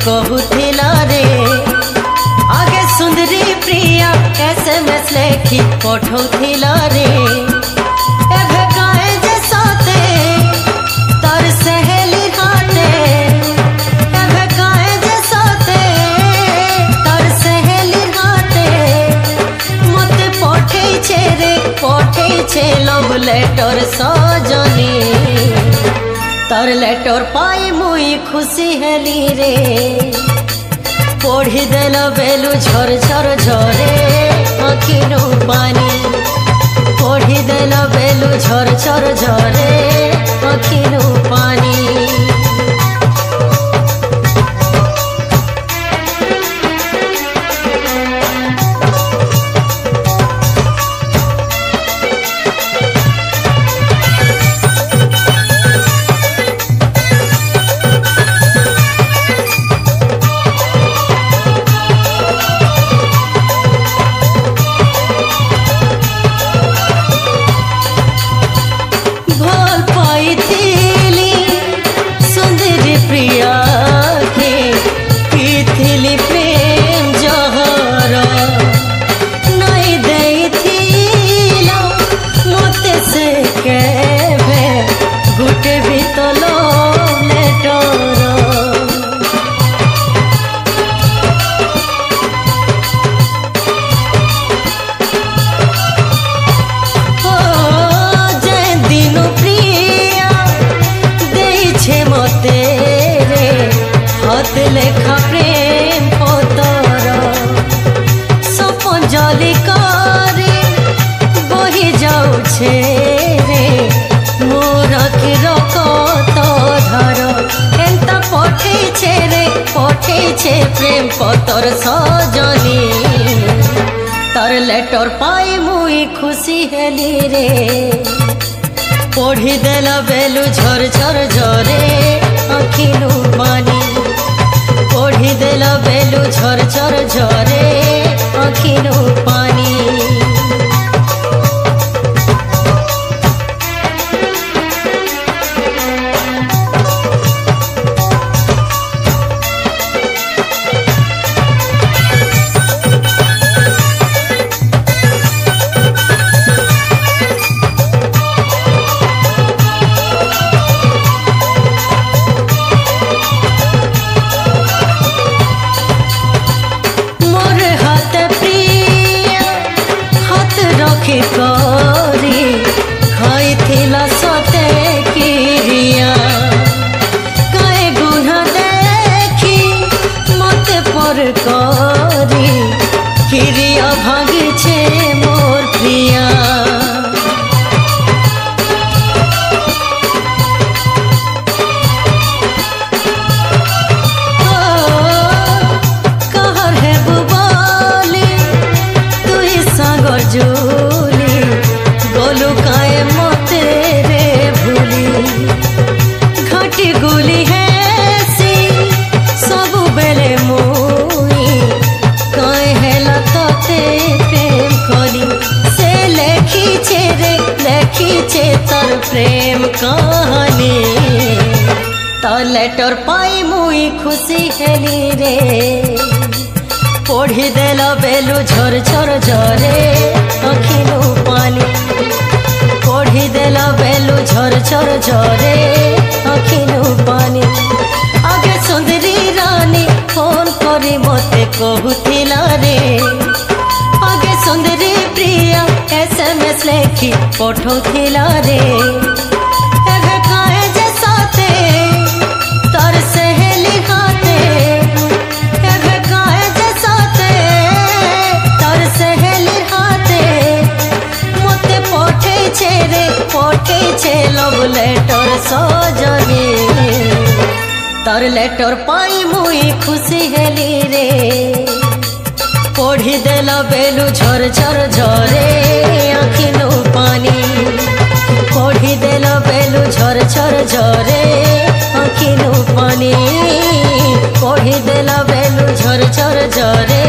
कहूथिला रे आगे सुंदरी प्रिया SMS लेखी पठौथिला रे एभे काहे जे साथे तार सहेली हाथे एभे काहे जे साथे तार सहेली हाथे मते पठै छे लव लेटर सजनी तार लेटर पाई मुई खुशी हेली रे पढ़ी देल बेलू झर झर झरे आखिनु पानी पढ़ी देल बेलू झर झर झरे आखिनु पानी लेखा प्रेम पतर सपंजलि करे बही जाउछे रे मोर अखिर कत धर एंता पठै छे प्रेम पतर सजनी तार लेटर पाई मुई खुशी हेली रे पढ़ी देल बेलू झर झर झरे आखिनु पानी पढ़ी देल बेलू झर झर झरे आखिनु पानी करी खाइथिला सते किरिया काहे गुना देखी मते पर करी किरिया भागी छे मोर प्रिया कहर है बुबाली तुई सागर जो काए मते रे भूली घाटी गुली है सी सब बेले मुई काए हेला तते प्रेम कली से लेखी छे तर प्रेम कहानी तो लेटर पाई मुई खुशी हेली रे पढ़ी देल बेलू झर झर झरे आखिनु पानी पढ़ी देल बेलू झर झर झरे आखिनु पानी आगे सुंदरी रानी फोन करी मते कहूथिला रे आगे सुंदरी प्रिया SMS लेखी पठौथिला रे एभे काहे जे साथे तार सहेली हाथे एभे काहे जे साथे तार सहेली हाथे मते पठै छे लव लेटर सजनी तार लेटर पाई मुई खुशी हेली रे पढ़ी देल बेलू झर झर झरे आखिनु पानी पढ़ी देल बेलू झर झर झरे आखिनु पानी पढ़ी देल बेलू झर झर झरे